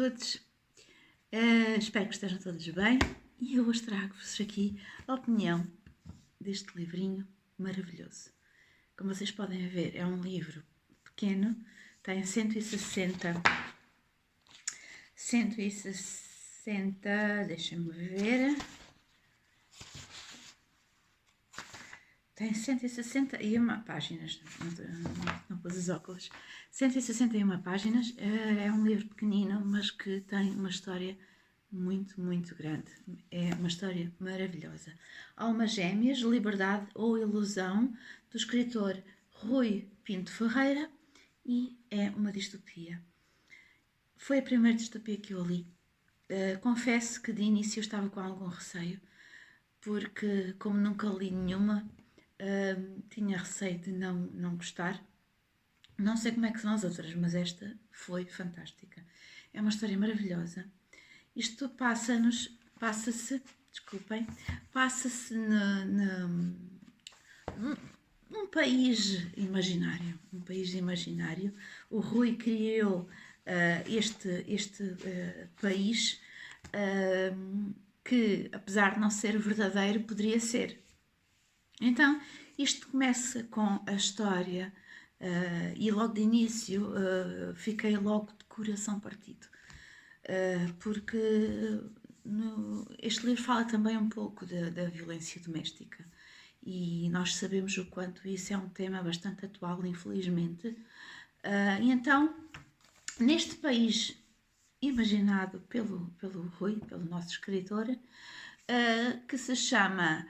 todos, espero que estejam todos bem e eu hoje trago-vos aqui a opinião deste livrinho maravilhoso. Como vocês podem ver, é um livro pequeno, tem 160, deixem-me ver, tem 161 páginas, não pus os óculos, 161 páginas, é um livro pequenino, mas que tem uma história muito grande, é uma história maravilhosa. Almas Gêmeas, Liberdade ou Ilusão, do escritor Rui Pinto Ferreira, e é uma distopia. Foi a primeira distopia que eu li. Confesso que de início eu estava com algum receio, porque como nunca li nenhuma, tinha receio de não gostar. Não sei como é que são as outras, mas esta foi fantástica. É uma história maravilhosa. Isto passa-se num país imaginário. O Rui criou este país que, apesar de não ser verdadeiro, poderia ser. Então, isto começa com a história e logo de início fiquei logo de coração partido. Porque este livro fala também um pouco da violência doméstica e nós sabemos o quanto isso é um tema bastante atual, infelizmente. E então, neste país imaginado pelo Rui, pelo nosso escritor, que se chama...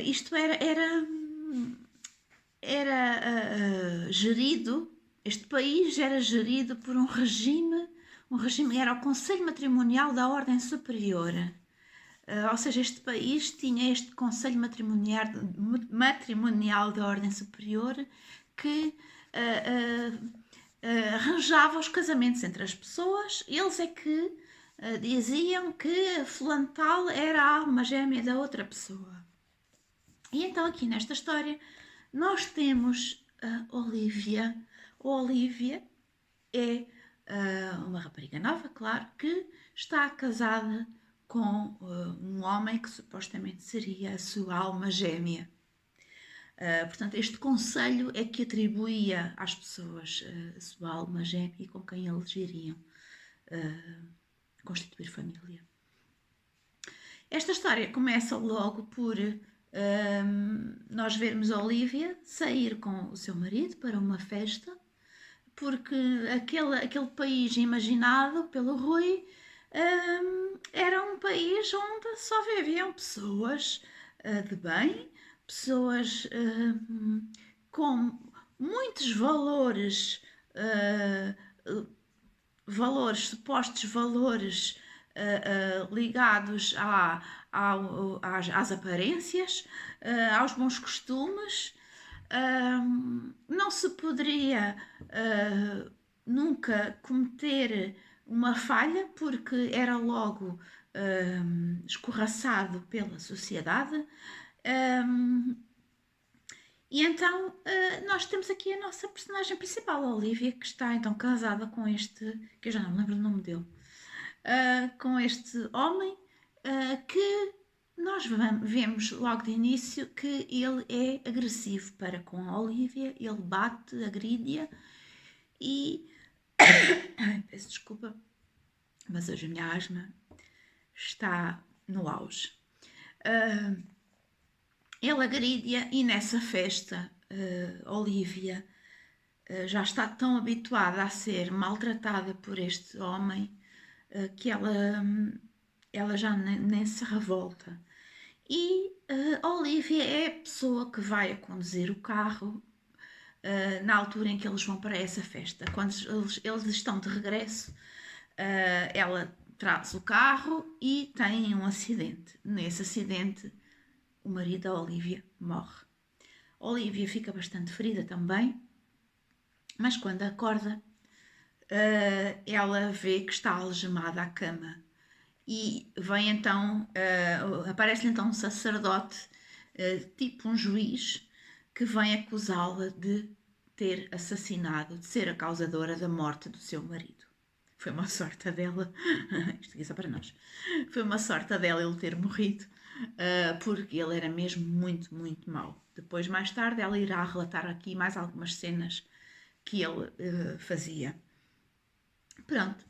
isto era gerido, este país era gerido por um regime, era o Conselho Matrimonial da Ordem Superior. Ou seja, este país tinha este Conselho Matrimonial da Ordem Superior que arranjava os casamentos entre as pessoas. Eles é que diziam que fulano tal era a alma gêmea da outra pessoa. E então aqui nesta história nós temos a Olivia. A Olivia é uma rapariga nova, claro, que está casada com um homem que supostamente seria a sua alma gêmea. Portanto, este conselho é que atribuía às pessoas a sua alma gêmea e com quem eles iriam constituir família. Esta história começa logo por nós vermos a Olivia sair com o seu marido para uma festa, porque aquele país imaginado pelo Rui era um país onde só viviam pessoas de bem, pessoas com muitos supostos valores ligados às aparências, aos bons costumes. Não se poderia nunca cometer uma falha, porque era logo escorraçado pela sociedade. E então nós temos aqui a nossa personagem principal, a Olivia, que está então casada com este, que eu já não me lembro do nome dele, com este homem que nós vemos logo de início que ele é agressivo para com a Olivia, ele bate, agride-a e... peço desculpa, mas hoje a minha asma está no auge. Ele agride-a e nessa festa Olivia já está tão habituada a ser maltratada por este homem que ela já nem se revolta. E Olivia é a pessoa que vai a conduzir o carro na altura em que eles vão para essa festa. Quando eles estão de regresso, ela traz o carro e tem um acidente. Nesse acidente, o marido da Olivia morre. Olivia fica bastante ferida também, mas quando acorda, ela vê que está algemada à cama. E vem então, aparece-lhe então um sacerdote, tipo um juiz, que vem acusá-la de ter assassinado, de ser a causadora da morte do seu marido. Foi uma sorte dela, isto aqui é só para nós, foi uma sorte dela ele ter morrido, porque ele era mesmo muito, muito mau. Depois, mais tarde, ela irá relatar aqui mais algumas cenas que ele fazia. Pronto.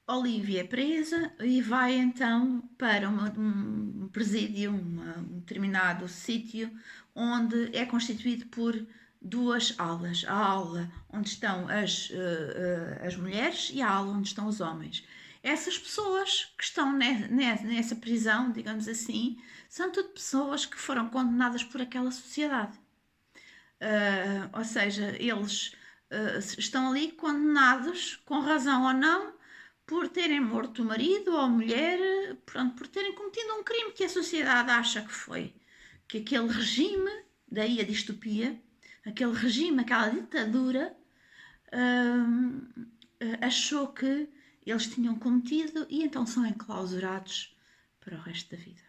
Olivia é presa e vai então para um presídio, um determinado sítio, onde é constituído por duas aulas. A aula onde estão as mulheres e a aula onde estão os homens. Essas pessoas que estão nessa prisão, digamos assim, são tudo pessoas que foram condenadas por aquela sociedade. Ou seja, eles estão ali condenados, com razão ou não, por terem morto o marido ou a mulher, pronto, por terem cometido um crime que a sociedade acha que foi. Que aquele regime, daí a distopia, aquele regime, aquela ditadura, achou que eles tinham cometido e então são enclausurados para o resto da vida.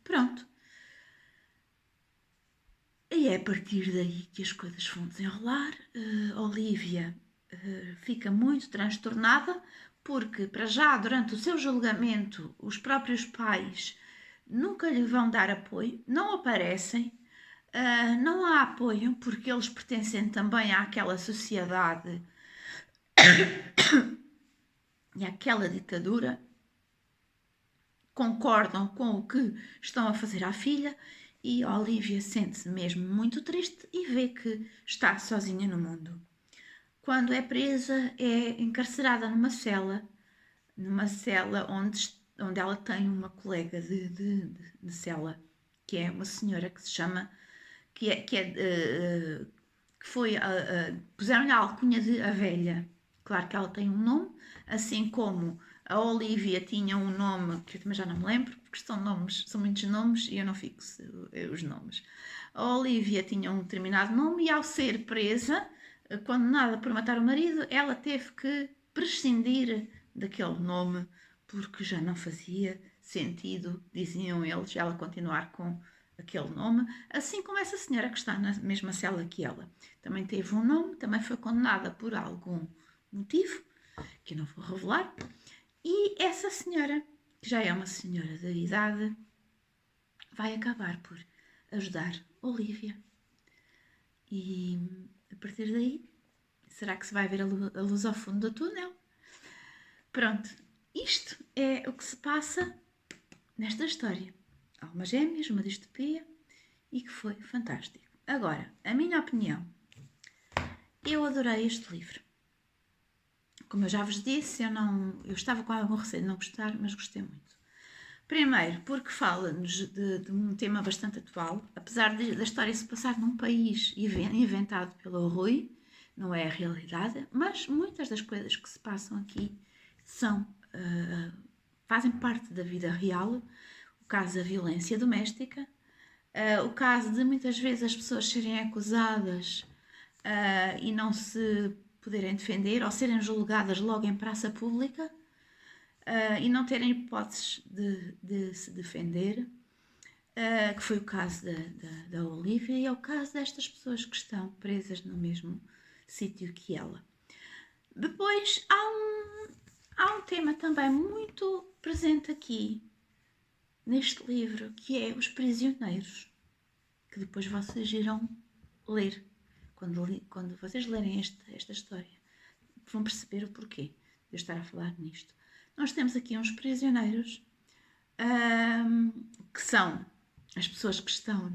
Pronto. E é a partir daí que as coisas vão desenrolar. Olivia fica muito transtornada porque, para já, durante o seu julgamento, os próprios pais nunca lhe vão dar apoio, não aparecem, não a apoiam porque eles pertencem também àquela sociedade e àquela ditadura, concordam com o que estão a fazer à filha e Olivia sente-se mesmo muito triste e vê que está sozinha no mundo. Quando é presa, é encarcerada numa cela onde ela tem uma colega de cela, que é uma senhora que se chama, puseram-lhe a alcunha de a velha. Claro que ela tem um nome, assim como a Olivia tinha um nome, que eu também já não me lembro, porque são muitos nomes e eu não fixo os nomes. A Olivia tinha um determinado nome e ao ser presa, condenada por matar o marido, ela teve que prescindir daquele nome porque já não fazia sentido, diziam eles, ela continuar com aquele nome, assim como essa senhora que está na mesma cela que ela. Também teve um nome, também foi condenada por algum motivo, que eu não vou revelar, e essa senhora, que já é uma senhora de idade, vai acabar por ajudar Olivia. E a partir daí, será que se vai ver a luz ao fundo do túnel? Pronto, isto é o que se passa nesta história. Almas Gêmeas, uma distopia, e que foi fantástico. Agora, a minha opinião. Eu adorei este livro. Como eu já vos disse, eu estava com algum receio de não gostar, mas gostei muito. Primeiro, porque fala-nos de um tema bastante atual, apesar da história se passar num país inventado pelo Rui, não é a realidade, mas muitas das coisas que se passam aqui fazem parte da vida real. O caso da violência doméstica, o caso de muitas vezes as pessoas serem acusadas e não se poderem defender ou serem julgadas logo em praça pública e não terem hipóteses de se defender, que foi o caso da Olivia e é o caso destas pessoas que estão presas no mesmo sítio que ela. Depois há um tema também muito presente aqui neste livro, que é os prisioneiros, que depois vocês irão ler. Quando vocês lerem esta história, vão perceber o porquê de eu estar a falar nisto. Nós temos aqui uns prisioneiros que são as pessoas que estão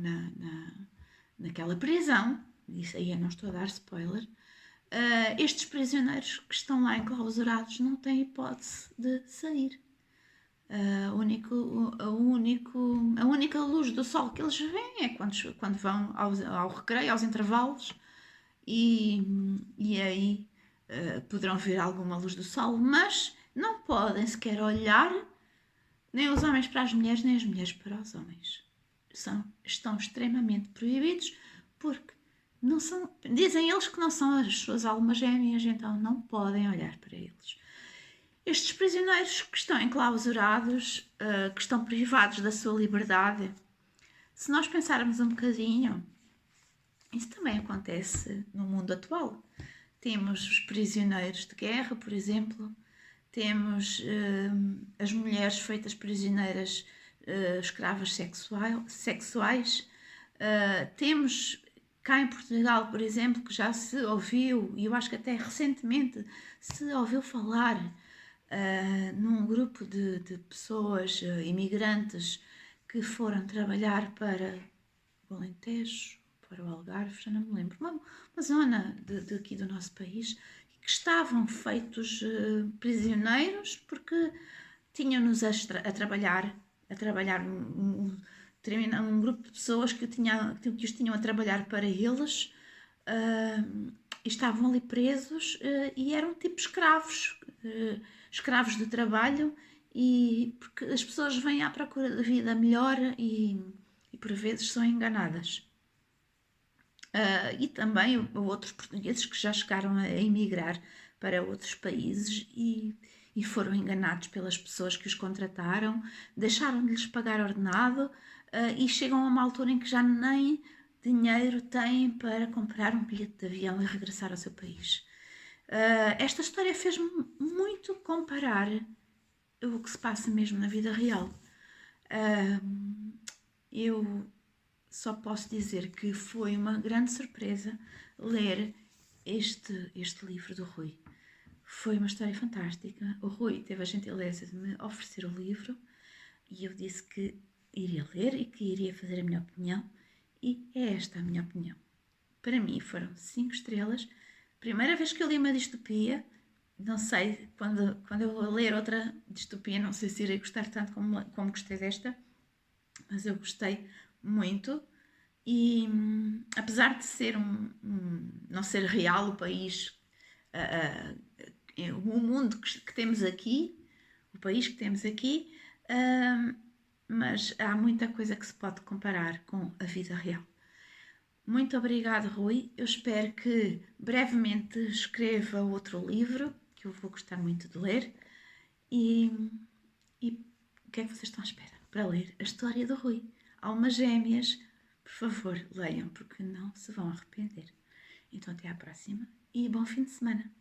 naquela prisão, isso aí eu não estou a dar spoiler. Estes prisioneiros que estão lá enclausurados não têm hipótese de sair. A única luz do sol que eles veem é quando vão ao recreio, aos intervalos, e aí poderão ver alguma luz do sol, mas não podem sequer olhar nem os homens para as mulheres, nem as mulheres para os homens. Estão extremamente proibidos porque não são, dizem eles que não são as suas almas gêmeas, então não podem olhar para eles. Estes prisioneiros que estão enclausurados, que estão privados da sua liberdade, se nós pensarmos um bocadinho, Isso também acontece no mundo atual. Temos os prisioneiros de guerra, por exemplo, temos as mulheres feitas prisioneiras, escravas sexuais. Temos cá em Portugal, por exemplo, que já se ouviu, e eu acho que até recentemente se ouviu falar num grupo de pessoas imigrantes que foram trabalhar para o Alentejo, para o Algarve, já não me lembro, uma zona de aqui do nosso país, que estavam feitos prisioneiros porque tinham-nos a trabalhar um grupo de pessoas que os tinham a trabalhar para eles, e estavam ali presos, e eram tipo escravos, escravos de trabalho, e porque as pessoas vêm à procura de vida melhor e por vezes são enganadas. E também outros portugueses que já chegaram a emigrar para outros países e foram enganados pelas pessoas que os contrataram, deixaram de lhes pagar ordenado, e chegam a uma altura em que já nem dinheiro têm para comprar um bilhete de avião e regressar ao seu país. Esta história fez-me muito comparar o que se passa mesmo na vida real. Eu só posso dizer que foi uma grande surpresa ler este livro do Rui. Foi uma história fantástica. O Rui teve a gentileza de me oferecer o livro e eu disse que iria ler e que iria fazer a minha opinião, e é esta a minha opinião. Para mim foram 5 estrelas. Primeira vez que eu li uma distopia, não sei, quando eu vou ler outra distopia, não sei se irei gostar tanto como gostei desta, mas eu gostei muito. E apesar de ser não ser real o país, o mundo que temos aqui, o país que temos aqui, mas há muita coisa que se pode comparar com a vida real. Muito obrigado, Rui. Eu espero que brevemente escreva outro livro, que eu vou gostar muito de ler. E o que é que vocês estão à espera para ler a história do Rui? Almas Gêmeas. Por favor, leiam, porque não se vão arrepender. Então, até à próxima e bom fim de semana.